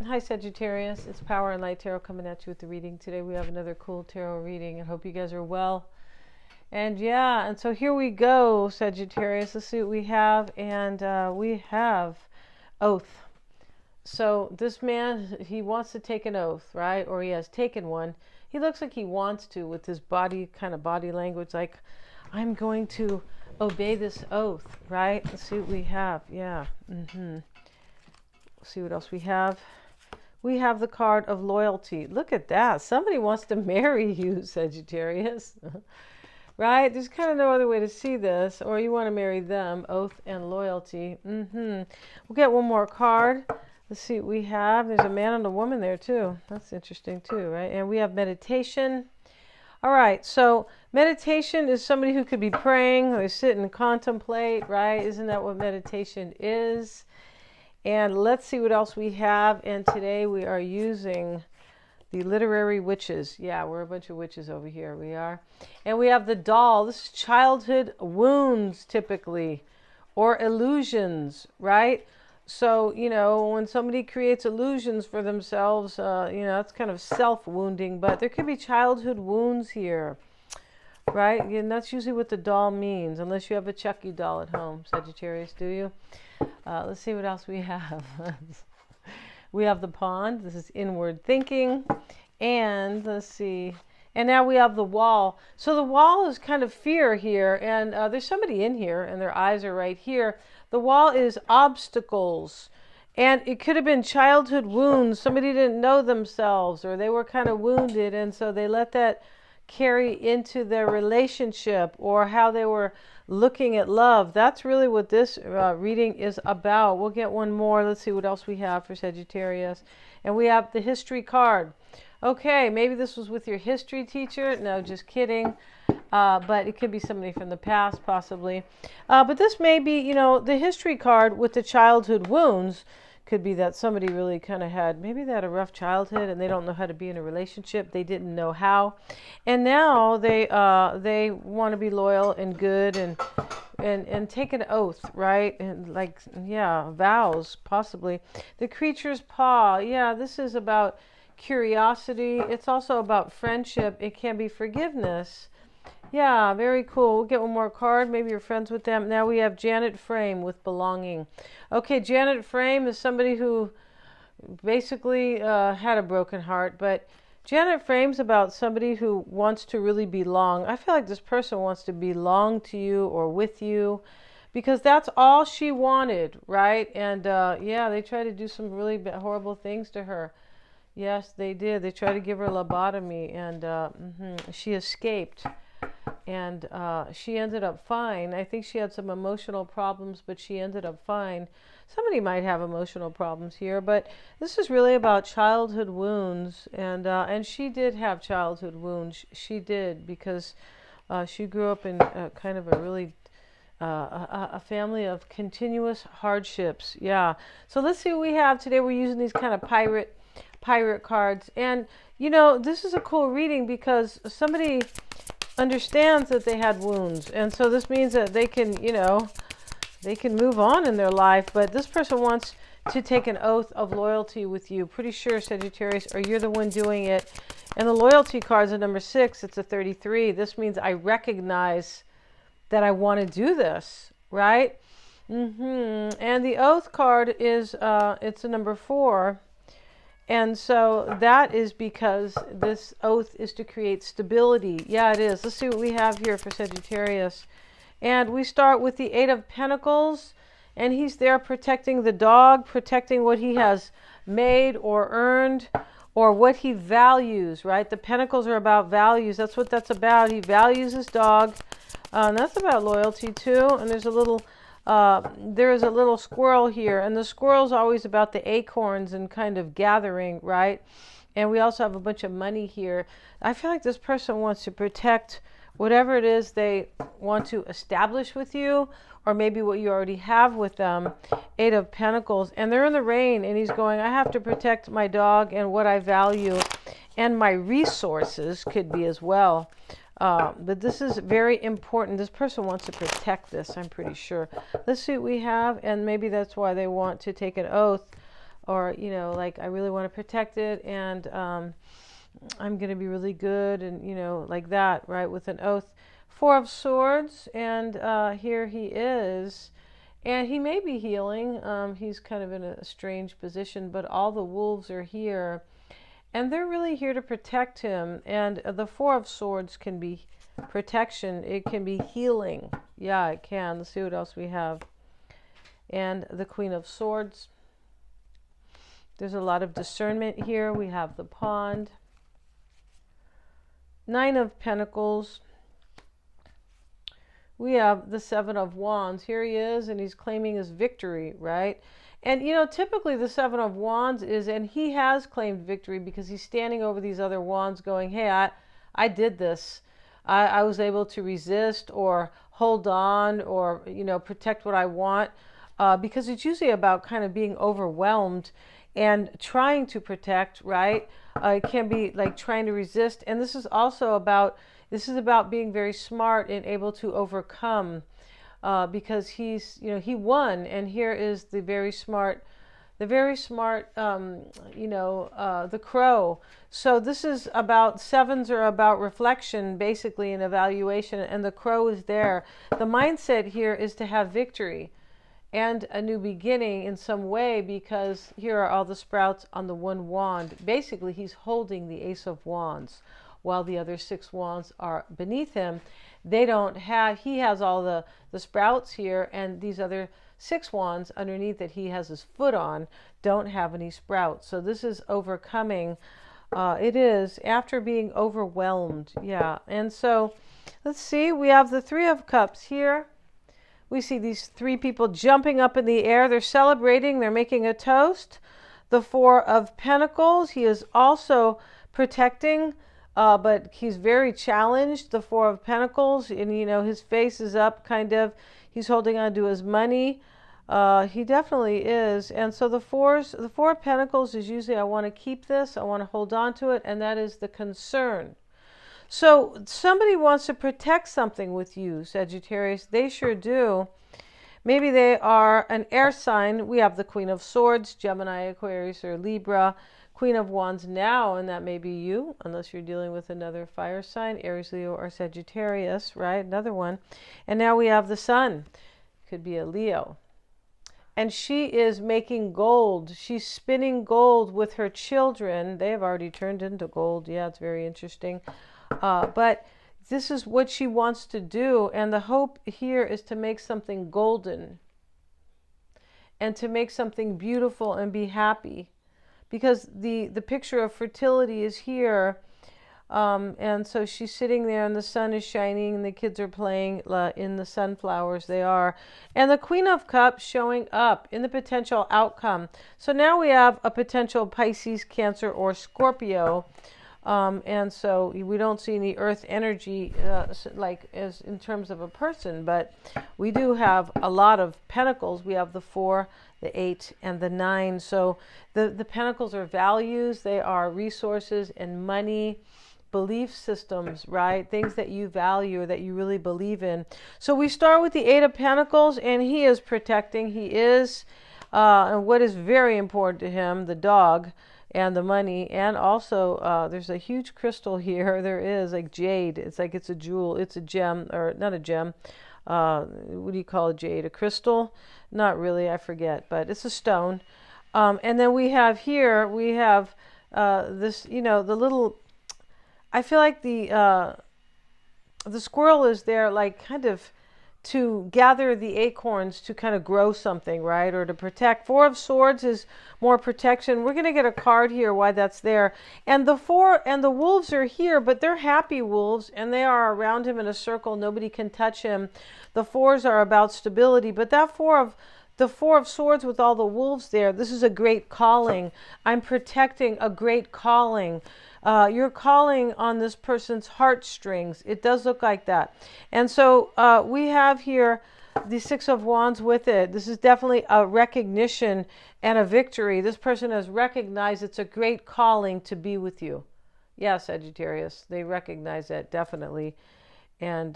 Hi Sagittarius, it's Power and Light Tarot coming at you with the reading. Today we have another cool tarot reading. I hope you guys are well. And yeah, and so here we go, Sagittarius. Let's see what we have. And we have oath. So this man, he wants to take an oath, right? Or he has taken one. He looks like he wants to with his body, kind of body language, like, I'm going to obey this oath, right? Let's see what we have. Yeah. See what else we have. We have the card of loyalty. Look at that. Somebody wants to marry you, Sagittarius. Right? There's kind of no other way to see this. Or you want to marry them. Oath and loyalty. We'll get one more card. Let's see what we have. There's a man and a woman there too. That's interesting too, right? And we have meditation. All right. So meditation is somebody who could be praying. They sit and contemplate, right? Isn't that what meditation is? And let's see what else we have. And today we are using the literary witches. Yeah, we're a bunch of witches over here. We are. And we have the doll. This is childhood wounds typically, or illusions, right? So, you know, when somebody creates illusions for themselves, that's kind of self-wounding. But there could be childhood wounds here, right? And that's usually what the doll means, unless you have a Chucky doll at home, Sagittarius, do you? Let's see what else we have. We have the pond. This is inward thinking. And let's see. And now we have the wall. So the wall is kind of fear here. And there's somebody in here and their eyes are right here. The wall is obstacles. And it could have been childhood wounds. Somebody didn't know themselves or they were kind of wounded. And so they let that carry into their relationship or how they were looking at love. That's really what this reading is about. We'll get one more. Let's see what else we have for Sagittarius. And we have the history card. Okay, maybe this was with your history teacher. No, just kidding. But it could be somebody from the past, possibly. But this may be, the history card with the childhood wounds. Could be that somebody really kind of maybe they had a rough childhood and they don't know how to be in a relationship. They didn't know how. And now they want to be loyal and good and take an oath, right? And vows, possibly. The creature's paw. Yeah, this is about curiosity. It's also about friendship. It can be forgiveness. Yeah, very cool. We'll get one more card. Maybe you're friends with them. Now we have Janet Frame with belonging. Okay, Janet Frame is somebody who basically had a broken heart, but Janet Frame's about somebody who wants to really belong. I feel like this person wants to belong to you or with you because that's all she wanted, right? And they tried to do some really horrible things to her. Yes, they did. They tried to give her lobotomy and she escaped. And she ended up fine. I think she had some emotional problems, but she ended up fine. Somebody might have emotional problems here, but this is really about childhood wounds. And she did have childhood wounds. She did, because she grew up in kind of a really a family of continuous hardships. Yeah. So let's see what we have today. We're using these kind of pirate cards. And, this is a cool reading because somebody understands that they had wounds, and so this means that they can move on in their life. But this person wants to take an oath of loyalty with you, pretty sure, Sagittarius, or you're the one doing it. And the loyalty card's a number 6. It's a 33. This means I recognize that I want to do this, right? And the oath card is it's a number 4. And so that is because this oath is to create stability. Yeah, it is. Let's see what we have here for Sagittarius. And we start with the 8 of Pentacles. And he's there protecting the dog, protecting what he has made or earned or what he values, right? The Pentacles are about values. That's what that's about. He values his dog. And that's about loyalty too. And there's a little... there is a little squirrel here, and the squirrel's always about the acorns and kind of gathering, right? And we also have a bunch of money here. I feel like this person wants to protect whatever it is they want to establish with you, or maybe what you already have with them. 8 of Pentacles, and they're in the rain, and he's going, I have to protect my dog and what I value, and my resources could be as well. But this is very important. This person wants to protect this, I'm pretty sure. Let's see what we have, and maybe that's why they want to take an oath or, you know, like I really want to protect it, and I'm going to be really good, and, you know, like that, right, with an oath. Four of Swords, and here he is, and he may be healing. He's kind of in a strange position, but all the wolves are here, and they're really here to protect him. And the Four of Swords can be protection. It can be healing. Yeah, it can. Let's see what else we have. And the Queen of Swords. There's a lot of discernment here. We have the Pond. Nine of Pentacles. We have the Seven of Wands. Here he is, and he's claiming his victory, right? And, you know, typically the Seven of Wands is, and he has claimed victory because he's standing over these other wands going, hey, I did this. I was able to resist or hold on or, you know, protect what I want. Because it's usually about kind of being overwhelmed and trying to protect, right? It can be like trying to resist. And this is also about, being very smart and able to overcome, because he's, you know, he won. And here is the very smart, you know, the Crow. So this is about, sevens are about reflection, basically, and evaluation. And the Crow is there. The mindset here is to have victory and a new beginning in some way, because here are all the sprouts on the one wand. Basically, he's holding the Ace of Wands while the other 6 wands are beneath him. They don't have, he has all the sprouts here, and these other 6 wands underneath that he has his foot on don't have any sprouts. So this is overcoming. It is after being overwhelmed. Yeah. And so let's see, we have the Three of Cups here. We see these 3 people jumping up in the air. They're celebrating. They're making a toast. The Four of Pentacles. He is also protecting, but he's very challenged. The Four of Pentacles. And, you know, his face is up, kind of. He's holding on to his money. He definitely is. And so the Four of Pentacles is usually, I want to keep this. I want to hold on to it. And that is the concern. So somebody wants to protect something with you, Sagittarius. They sure do. Maybe they are an air sign. We have the Queen of Swords, Gemini, Aquarius, or Libra. Queen of Wands now, and that may be you, unless you're dealing with another fire sign, Aries, Leo, or Sagittarius, right? Another one. And now we have the Sun. Could be a Leo. And she is making gold. She's spinning gold with her children. They have already turned into gold. Yeah, it's very interesting. But this is what she wants to do. And the hope here is to make something golden and to make something beautiful and be happy, because the picture of fertility is here. And so she's sitting there, and the sun is shining, and the kids are playing in the sunflowers. They are. And the Queen of Cups showing up in the potential outcome. So now we have a potential Pisces, Cancer, or Scorpio. And so we don't see any earth energy like as in terms of a person, but we do have a lot of pentacles. We have the 4, the 8, and the 9. So the pentacles are values. They are resources and money, belief systems, right? Things that you value or that you really believe in. So we start with the 8 of Pentacles, and he is protecting. He is, and what is very important to him, the dog and the money. And also there's a huge crystal here. There is like jade. It's like it's a jewel. It's a gem, or not a gem. What do you call a jade? A crystal? Not really. I forget, but it's a stone. And then we have here, we have this, you know, the little, I feel like the squirrel is there like kind of to gather the acorns to kind of grow something, right? Or to protect. 4 of Swords is more protection. We're going to get a card here why that's there. And the 4 and the wolves are here, but they're happy wolves, and they are around him in a circle. Nobody can touch him. The 4s are about stability, but that the 4 of Swords with all the wolves there, this is a great calling. I'm protecting a great calling. You're calling on this person's heartstrings. It does look like that. And so we have here the 6 of Wands with it. This is definitely a recognition and a victory. This person has recognized it's a great calling to be with you. Yeah, Sagittarius, they recognize that definitely. And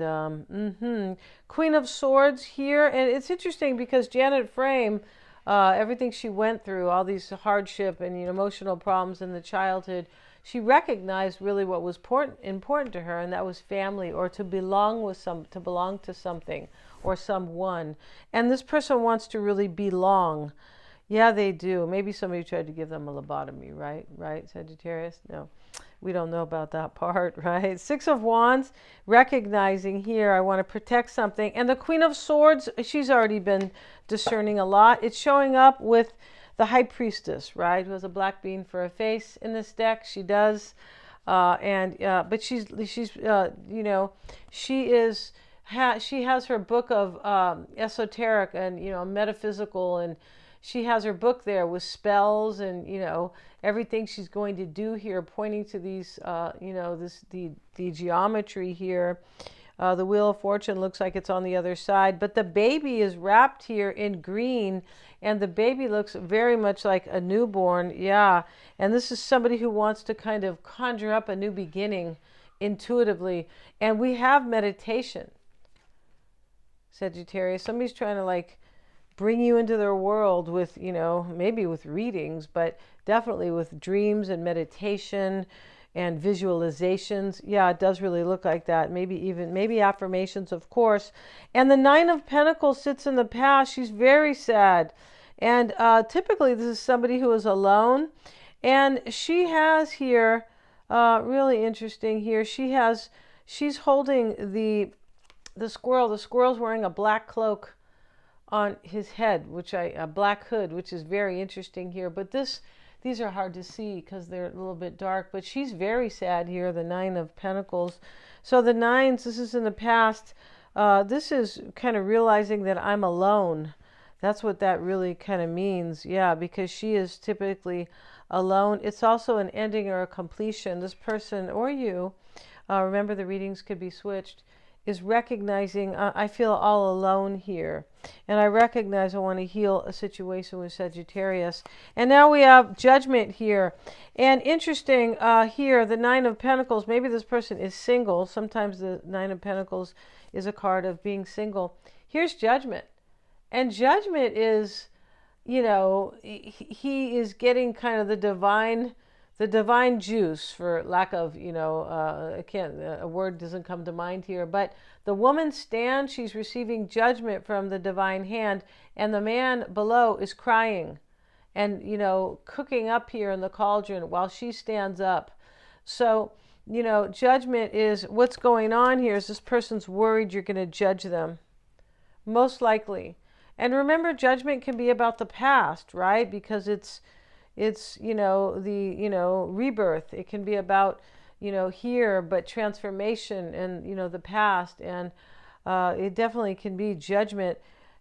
Queen of Swords here. And it's interesting because Janet Frame, everything she went through, all these hardship and emotional problems in the childhood, she recognized really what was important to her, and that was family, or to belong to something or someone. And this person wants to really belong. Yeah, they do. Maybe somebody tried to give them a lobotomy, right? Right, Sagittarius? No, we don't know about that part, right? Six of Wands, recognizing here, I want to protect something. And the Queen of Swords, she's already been discerning a lot. It's showing up with the High Priestess, right? Who has a black bean for a face in this deck. She does. But she's she has her book of esoteric and metaphysical, and she has her book there with spells and everything she's going to do here, pointing to these the geometry here. The Wheel of Fortune looks like it's on the other side, but the baby is wrapped here in green, and the baby looks very much like a newborn. Yeah, and this is somebody who wants to kind of conjure up a new beginning intuitively. And we have meditation, Sagittarius. Somebody's trying to bring you into their world with, maybe with readings, but definitely with dreams and meditation and visualizations. Yeah, it does really look like that. Maybe affirmations, of course. And the Nine of Pentacles sits in the past. She's very sad. And typically this is somebody who is alone. And she has here, really interesting here, she's holding the squirrel. The squirrel's wearing a black cloak on his head, a black hood, which is very interesting here. But these are hard to see because they're a little bit dark. But she's very sad here, the Nine of Pentacles. So the nines, this is in the past. This is kind of realizing that I'm alone. That's what that really kind of means. Yeah, because she is typically alone. It's also an ending or a completion. This person or you, remember the readings could be switched, is recognizing I feel all alone here, and I recognize I want to heal a situation with Sagittarius. And now we have Judgment here, and interesting here, the Nine of Pentacles. Maybe this person is single. Sometimes the Nine of Pentacles is a card of being single. Here's Judgment, and Judgment is, he is getting kind of the divine juice, for lack of, a word doesn't come to mind here, but the woman stands, she's receiving judgment from the divine hand, and the man below is crying and, cooking up here in the cauldron while she stands up. So, judgment is what's going on here is this person's worried you're going to judge them, most likely. And remember, judgment can be about the past, right? Because it's the rebirth. It can be about here, but transformation and the past, and it definitely can be judgment.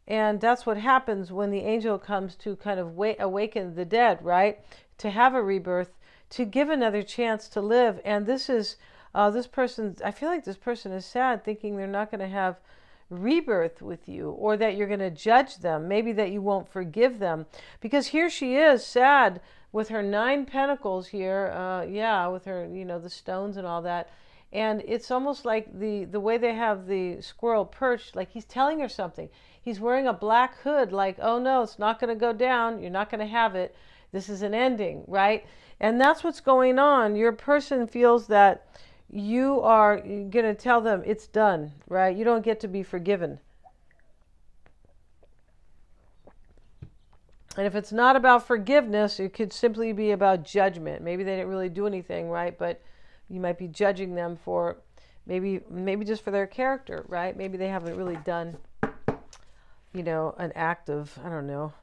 And that's what happens when the angel comes to kind of awaken the dead, right? To have a rebirth, to give another chance to live. And this is this person, I feel like this person is sad, thinking they're not going to have rebirth with you, or that you're going to judge them, maybe that you won't forgive them, because here she is sad with her Nine Pentacles here, with her, the stones and all that. And it's almost like the way they have the squirrel perched, like he's telling her something. He's wearing a black hood, like, oh no, it's not going to go down, you're not going to have it, this is an ending, right? And that's what's going on. Your person feels that you are going to tell them it's done, right? You don't get to be forgiven. And if it's not about forgiveness, it could simply be about judgment. Maybe they didn't really do anything, right? But you might be judging them for maybe just for their character, right? Maybe they haven't really done, an act of, I don't know,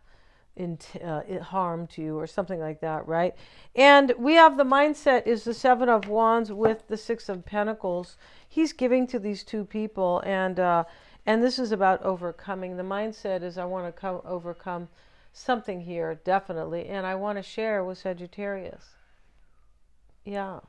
harm to you or something like that, right? And we have the mindset is the Seven of Wands with the Six of Pentacles. He's giving to these two people, and this is about overcoming. The mindset is I want to overcome something here, definitely, and I want to share with Sagittarius. Yeah.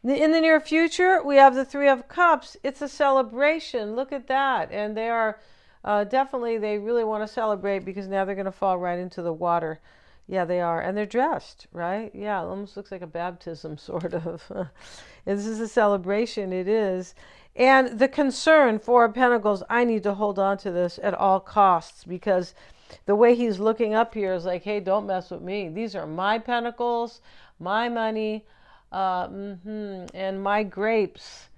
In the near future, we have the Three of Cups. It's a celebration. Look at that. And they are definitely, they really want to celebrate because now they're going to fall right into the water. Yeah, they are. And they're dressed, right? Yeah, it almost looks like a baptism, sort of. And this is a celebration. It is. And the concern, Four of Pentacles, I need to hold on to this at all costs, because the way he's looking up here is like, hey, don't mess with me. These are my pentacles, my money, and my grapes.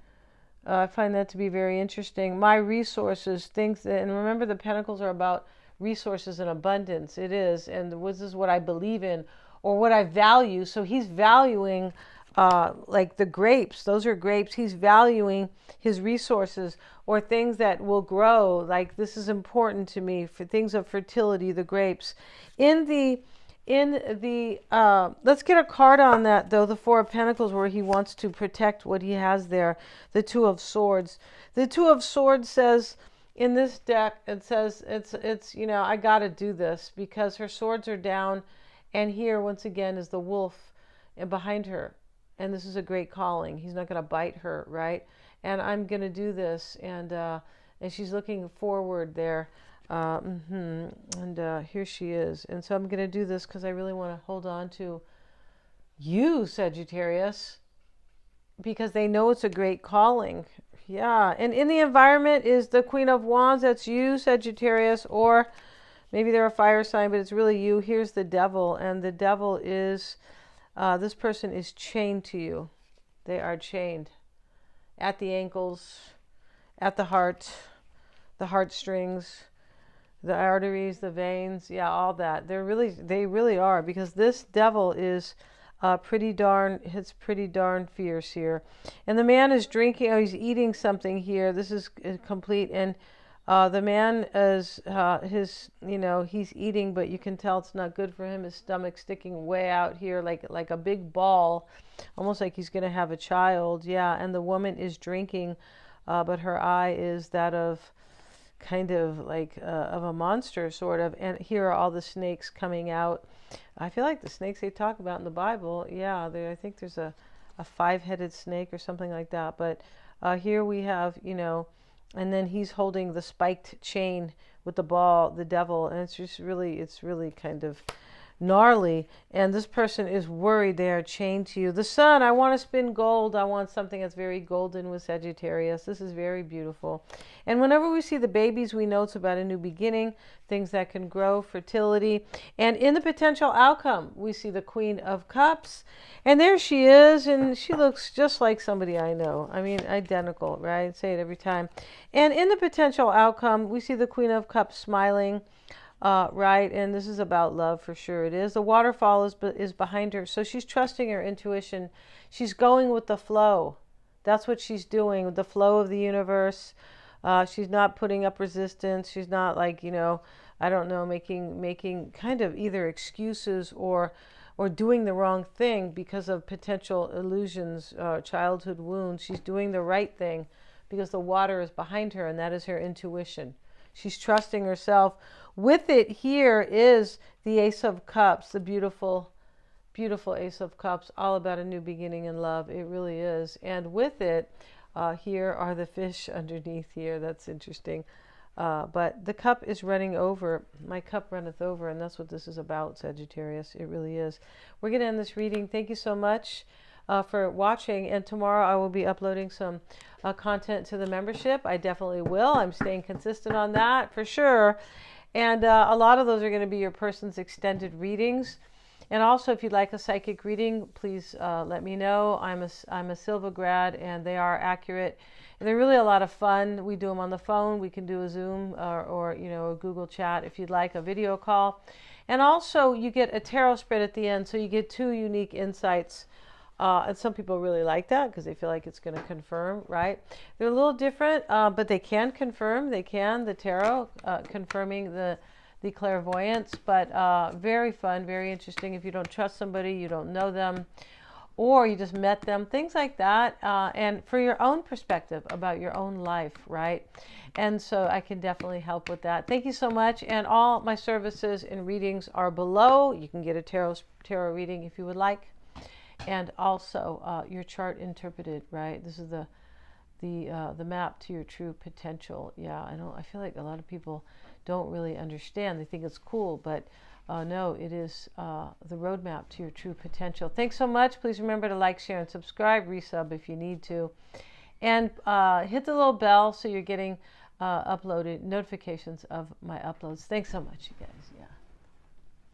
I find that to be very interesting. My resources, things that, and remember the pentacles are about resources and abundance. It is, and this is what I believe in or what I value. So he's valuing like the grapes. Those are grapes. He's valuing his resources or things that will grow. Like, this is important to me, for things of fertility, the grapes. In the let's get a card on that, though. The Four of Pentacles, where he wants to protect what he has there. The Two of Swords. The Two of Swords says in this deck, it says it's you know, I got to do this because her swords are down, and here once again is the wolf behind her, and this is a great calling. He's not going to bite her, right? And I'm going to do this, and she's looking forward there. And here she is. And so I'm going to do this because I really want to hold on to you, Sagittarius, because they know it's a great calling. Yeah. And in the environment is the Queen of Wands. That's you, Sagittarius, or maybe they're a fire sign, but it's really you. Here's the Devil, and the Devil is, this person is chained to you. They are chained at the ankles, at the heart, the heartstrings, the arteries, the veins, yeah, all that. They really are, because this Devil is pretty darn fierce here. And the man is drinking, he's eating something here. This is complete. And the man is, he's eating, but you can tell it's not good for him. His stomach's sticking way out here, like a big ball, almost like he's going to have a child. Yeah, and the woman is drinking, but her eye is that of kind of like of a monster, sort of. And here are all the snakes coming out. I feel like the snakes they talk about in the Bible, yeah, I think there's a five-headed snake or something like that. But here we have, and then he's holding the spiked chain with the ball, the Devil, and it's really kind of gnarly. And this person is worried they are chained to you. The Sun, I want to spin gold. I want something that's very golden with Sagittarius. This is very beautiful. And whenever we see the babies, we know it's about a new beginning, things that can grow, fertility. And in the potential outcome, we see the Queen of Cups. And there she is, and she looks just like somebody I know. I mean, identical, right? I say it every time. And in the potential outcome, we see the Queen of Cups smiling. Right, and this is about love for sure. It is. The waterfall is behind her, so she's trusting her intuition. She's going with the flow. That's what she's doing, with the flow of the universe. She's not putting up resistance. She's not like, I don't know, making kind of either excuses or doing the wrong thing because of potential illusions, childhood wounds. She's doing the right thing because the water is behind her, and that is her intuition. She's trusting herself. With it here is the Ace of Cups, the beautiful, beautiful Ace of Cups, all about a new beginning in love. It really is. And with it, here are the fish underneath here. That's interesting. But the cup is running over. My cup runneth over, and that's what this is about, Sagittarius. It really is. We're going to end this reading. Thank you so much for watching, and tomorrow I will be uploading some content to the membership. I definitely will. I'm staying consistent on that for sure. And a lot of those are going to be your person's extended readings. And also, if you'd like a psychic reading, please let me know. I'm a Silva grad, and they are accurate. And they're really a lot of fun. We do them on the phone. We can do a Zoom or a Google chat if you'd like a video call. And also, you get a tarot spread at the end, so you get 2 unique insights. And some people really like that because they feel like it's going to confirm, right? They're a little different, but they can confirm. They can, the tarot, confirming the clairvoyance. But very fun, very interesting. If you don't trust somebody, you don't know them, or you just met them, things like that. And for your own perspective about your own life, right? And so I can definitely help with that. Thank you so much. And all my services and readings are below. You can get a tarot reading if you would like. And also your chart interpreted, right? This is the map to your true potential. Yeah, I feel like a lot of people don't really understand. They think it's cool, but no, it is the roadmap to your true potential. Thanks so much. Please remember to like, share, and subscribe. Resub if you need to. And hit the little bell so you're getting uploading notifications of my uploads. Thanks so much, you guys. Yeah.